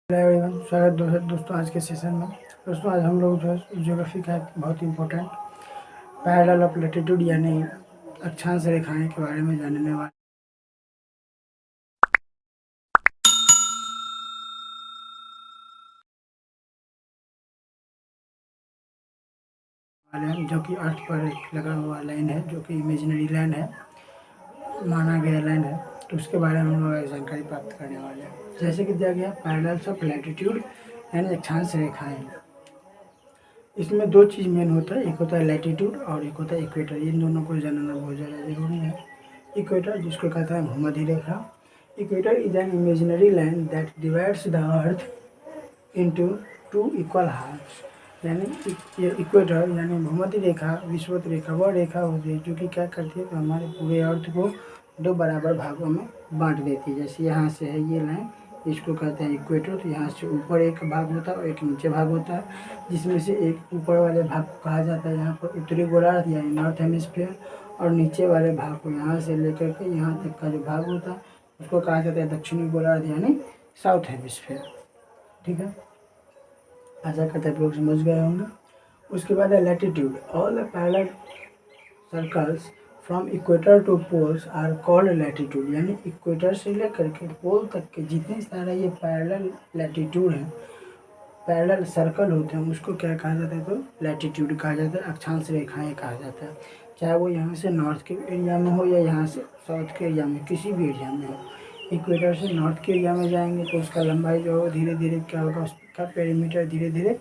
Hello everyone, स्वागत दोस्तों आज के सेशन में। दोस्तों आज हम लोग जो है ज्योग्राफी का एक बहुत इंपॉर्टेंट पैरेलल ऑफ लैटिट्यूड यानी अक्षांश रेखाएं के बारे में जानने वाले हैं, जो कि अर्थ पर एक लगा हुआ लाइन है, जो कि इमेजिनरी लाइन है, माना गया लाइन है। तो उसके बारे में हम लोग जानकारी प्राप्त करने वाले हैं। जैसे कि दिया गया पैरेलल्स ऑफ लैटिट्यूड यानी अक्षांश रेखाएं। इसमें दो चीज़ मेन होता है, एक होता है लैटिट्यूड और एक होता है इक्वेटर। इन दोनों को जानना बहुत ज़्यादा ज़रूरी है। इक्वेटर, जिसको कहते हैं भूमध्य रेखा। Equator is an imaginary line that divides the earth into two equal halves. यानी ये इक्वेटर यानी भूमध्य रेखा, विषुवत रेखा वह रेखा होती है जो कि क्या करती है, तो हमारे पूरे अर्थ को दो बराबर भागों में बांट देती है। जैसे यहाँ से है ये लाइन, इसको कहते हैं इक्वेटर। तो यहाँ से ऊपर एक भाग होता है और एक नीचे भाग होता है, जिसमें से एक ऊपर वाले भाग को कहा जाता है यहाँ पर उत्तरी गोलार्ध यानी नॉर्थ हेमिस्फीयर, और नीचे वाले भाग को यहाँ से लेकर के यहाँ तक का जो भाग होता है उसको कहा जाता है दक्षिणी गोलार्ध यानी साउथ हेमिस्फीयर। ठीक है, आशा करते हैं आप लोग समझ गए होंगे। उसके बाद है latitude. All the parallel circles from equator to poles are called latitude. यानी इक्वेटर से लेकर के पोल तक के जितने सारे ये पैरेलल लैटिट्यूड हैं, पैरेलल सर्कल होते हैं, उसको क्या कहा जाता है, तो लैटिट्यूड कहा जाता है, अक्षांश रेखाएं कहा जाता है। चाहे वो यहाँ से नॉर्थ के एरिया में हो या यहाँ से साउथ के एरिया में, किसी भी एरिया में हो। इक्वेटर से नॉर्थ के एरिया में जाएंगे तो उसका लंबाई जो है धीरे धीरे क्या होगा, उसका पेरीमीटर धीरे धीरे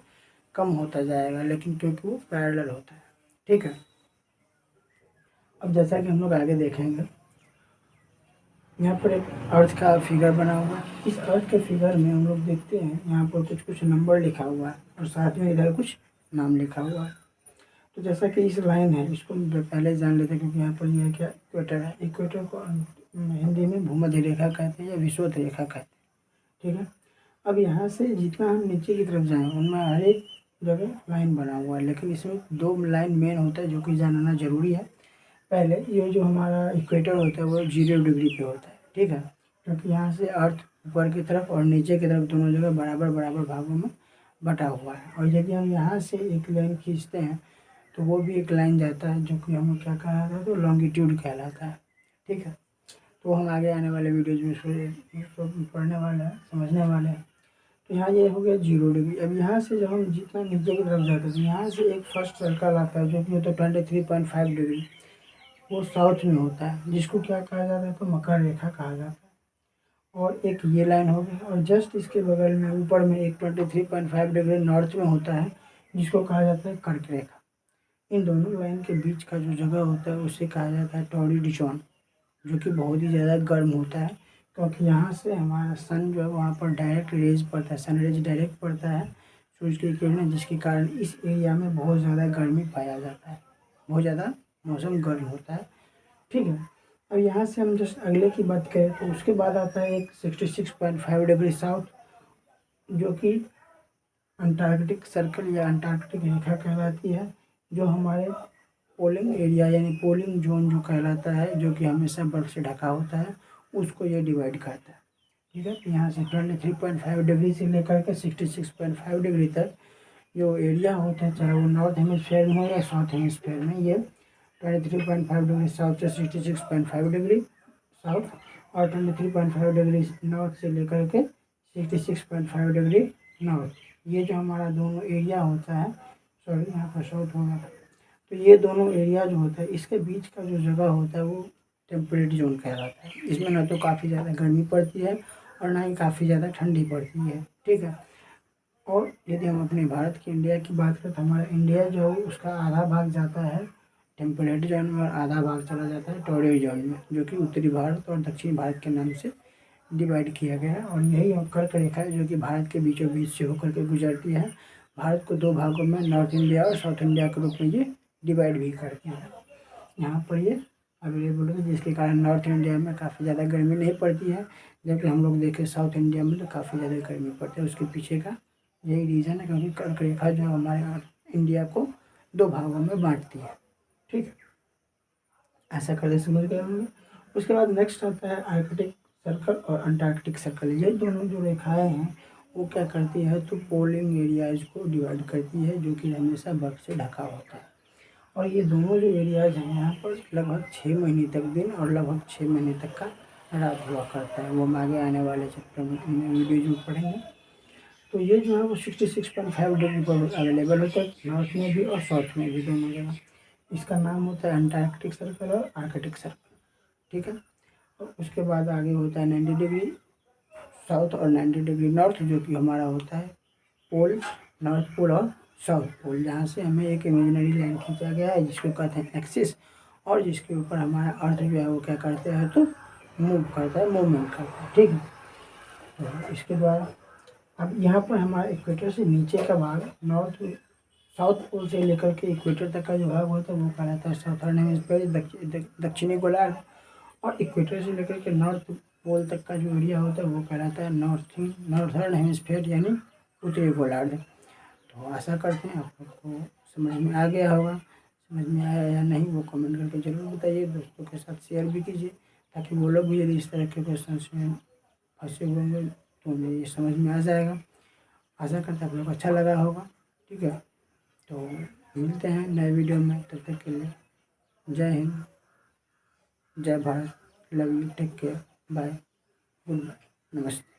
कम होता जाएगा, लेकिन क्योंकि वो पैरेलल होता है। ठीक है, अब जैसा कि हम लोग आगे देखेंगे, यहाँ पर एक अर्थ का फिगर बना हुआ है। इस अर्थ के फिगर में हम लोग देखते हैं यहाँ पर कुछ कुछ नंबर लिखा हुआ है और साथ में इधर कुछ नाम लिखा हुआ है। तो जैसा कि इस लाइन है, इसको पहले जान लेते हैं, क्योंकि यहाँ पर यह क्या इक्वेटर है। इक्वेटर को हिंदी में भूमध्य रेखा कहते हैं या विषुवत रेखा कहते हैं। ठीक है, अब यहाँ से जितना हम नीचे की तरफ जाएँ उनमें हर एक जगह लाइन बना हुआ है, लेकिन इसमें दो लाइन मेन होता है जो कि जानना जरूरी है। पहले ये जो हमारा इक्वेटर होता है वो 0 डिग्री पे होता है। ठीक है, क्योंकि यहाँ से अर्थ ऊपर की तरफ और नीचे की तरफ दोनों जगह बराबर बराबर भागों में बटा हुआ है। और यदि हम यहाँ से एक लाइन खींचते हैं तो वो भी एक लाइन जाता है जो कि हमें क्या कहलाता है, तो लॉन्गिट्यूड कहलाता है। ठीक है, तो हम आगे आने वाले वीडियोज में इसको पढ़ने वाले हैं, समझने वाले हैं। तो यहाँ ये हो गया 0 डिग्री। अब यहाँ से जब हम जितना नीचे की तरफ जाते हैं तो यहाँ से एक फर्स्ट सर्कल आता है जो कि होता है 23.5 डिग्री, वो साउथ में होता है, जिसको क्या कहा जाता है, तो मकर रेखा कहा जाता है। और एक ये लाइन हो गई, और जस्ट इसके बगल में ऊपर में एक 23.5 डिग्री नॉर्थ में होता है, जिसको कहा जाता है कर्क रेखा। इन दोनों लाइन के बीच का जो जगह होता है उसे कहा जाता है टॉरिड जोन, जो कि बहुत ही ज़्यादा गर्म होता है, क्योंकि यहाँ से हमारा सन जो है वहाँ पर डायरेक्ट रेज पड़ता है, सन रेज डायरेक्ट पड़ता है सूरज की किरणें, जिसके कारण इस एरिया में बहुत ज़्यादा गर्मी पाया जाता है, बहुत ज़्यादा मौसम गर्म होता है। ठीक है, अब यहाँ से हम जस्ट अगले की बात करें तो उसके बाद आता है एक 66.5 डिग्री साउथ, जो कि अंटार्कटिक सर्कल या अंटार्कटिक रेखा कहलाती है, जो हमारे पोलिंग एरिया यानी पोलिंग जोन जो कहलाता है, जो कि हमेशा बर्फ़ से ढका होता है, उसको ये डिवाइड करता है। ठीक है, तो यहाँ से 23.5 डिग्री से लेकर के 66.5 डिग्री तक जो एरिया होता है, चाहे वो नॉर्थ हेमिस्फेयर में हो या साउथ हेमिस्फेयर में, ये 23.5 डिग्री साउथ से 66.5 डिग्री साउथ और 23.5 डिग्री नॉर्थ से लेकर के 66.5 डिग्री नॉर्थ, ये जो हमारा दोनों एरिया होता है, सॉरी यहाँ पर साउथ होगा, तो ये दोनों एरिया जो होता है इसके बीच का जो जगह होता है वो टेम्परेट जोन कहलाता है। इसमें ना तो काफ़ी ज़्यादा गर्मी पड़ती है और ना ही काफ़ी ज़्यादा ठंडी पड़ती है। ठीक है, और यदि हम अपने भारत की, इंडिया की बात करें तो हमारा इंडिया जो है उसका आधा भाग जाता है टेम्परेट जोन में और आधा भाग चला जाता है टॉर्रिड जोन में, जो कि उत्तरी भारत और दक्षिण भारत के नाम से डिवाइड किया गया है। और यही कर्क रेखा है जो कि भारत के बीचों बीच से होकर के गुजरती है। भारत को दो भागों में, नॉर्थ इंडिया और साउथ इंडिया के रूप में ये डिवाइड भी करती है। यहाँ पर ये अवेलेबल है, जिसके कारण नॉर्थ इंडिया में काफ़ी ज़्यादा गर्मी नहीं पड़ती है, जबकि हम लोग देखें साउथ इंडिया में तो काफ़ी ज़्यादा गर्मी पड़ती है। उसके पीछे का यही रीज़न है, क्योंकि कर्क रेखा जो हमारे इंडिया को दो भागों में बांटती है। ठीक है, ऐसा करके समझ गए होंगे। उसके बाद नेक्स्ट आता है आर्कटिक सर्कल और अंटार्कटिक सर्कल। ये दोनों जो रेखाएं हैं वो क्या करती है, तो पोलिंग एरियाज़ को डिवाइड करती है, जो कि हमेशा बर्फ़ से ढका होता है। और ये दोनों जो एरियाज़ हैं यहाँ पर लगभग 6 महीने तक दिन और लगभग 6 महीने तक का रात हुआ करता है। वो हम आगे आने वाले चैप्टर में वीडियोज में पढ़ेंगे। तो ये जो है वो 66.5 डिग्री पर अवेलेबल होता है, नॉर्थ में भी और साउथ में भी, दोनों जगह। इसका नाम होता है अंटार्कटिक सर्कल और आर्कटिक सर्कल, ठीक है। और उसके बाद आगे होता है 90 डिग्री साउथ और 90 डिग्री नॉर्थ, जो कि हमारा होता है पोल, नॉर्थ पोल और साउथ पोल, जहाँ से हमें एक इमेजिनरी लाइन खींचा गया है जिसको कहते हैं एक्सिस, और जिसके ऊपर हमारा अर्थ जो है वो क्या करते हैं, तो मूव करता है, मूवमेंट करता है, ठीक है। तो इसके द्वारा अब यहाँ पर हमारे इक्वेटर से नीचे का भाग, नॉर्थ साउथ पोल से लेकर के इक्वेटर तक का जो भाग होता है वो कहलाता है साउथर्न हेमिस्फीयर, दक्षिणी गोलार्ध। और इक्वेटर से लेकर के नॉर्थ पोल तक का जो एरिया होता है वो कहलाता है नॉर्थर्न हेमिस्फीयर, यानी उत्तरी गोलार्ध। तो आशा करते हैं आप लोग को समझ में आ गया होगा। समझ में आया या नहीं वो कमेंट करके ज़रूर बताइए, दोस्तों के साथ शेयर भी कीजिए, ताकि वो लोग भी यदि इस तरह के क्वेश्चन में फंसे हुए होंगे तो उन्हें ये समझ में आ जाएगा। आशा करते हैं आप लोग को अच्छा लगा होगा, ठीक है। तो मिलते हैं नए वीडियो में, तब तक के लिए Jai Hind, Jai Bharat, love you, take care, bye, good bye, नमस्ते।